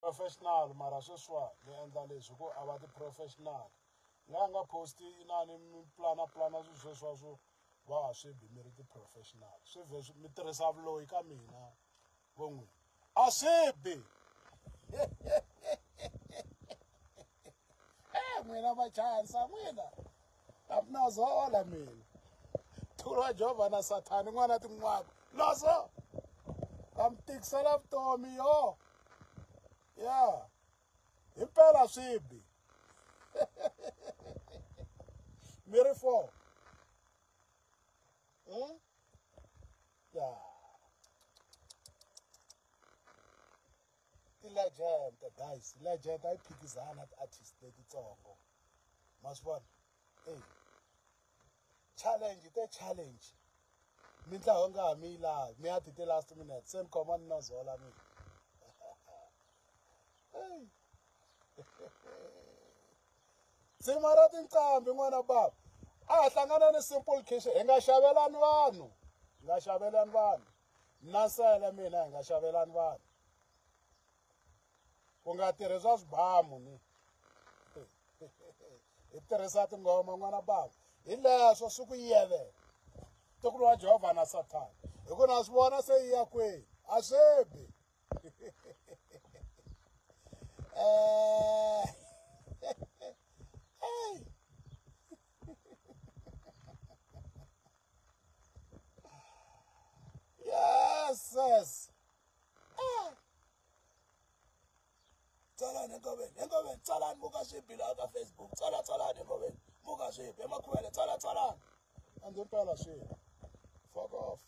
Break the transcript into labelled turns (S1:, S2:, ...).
S1: professional mara sweswa ni endla leswi ku a va ti-professional la nga posti inani mi plana sweswa swo va swi bi mi ri ti-professional swi vhe mi tirhisa vuloyi ka mina vo n'wini a swi bi n'wina vachanisa n'wina a mi nozola mina thulu wa Jehovha na Sathani n'wana tin'wana nozo ka mi tikisela vutomi yo ya himpela swi bi mi ri 4 ya ti-legend guys legend a yi phikizana ti-artist letitsongo ma swi vona challenge challenge mitlawa nga ha mi yi lavi mi ya ti last minute se ni khoma ni nozola mina tsima ra tinqambi n'wana baba a ha hlangana ni simple cash hi nga xavelani vanhu na nsele mina hi nga xavelani vanhu ku nga tirhi swa swibamu ni hi tirhisa tinghoma n'wana baba hi leswo swi ku yevela tokulu wa Jehovha na Sathani hi ku na swi vona se yi ya kwini a swi bi yes tsalani enkoveni tsalani muka swibi laha ka Facebook tsalani enkoveni muka swibi emakhuvele tsalani a ndzi mpela swi fuck off.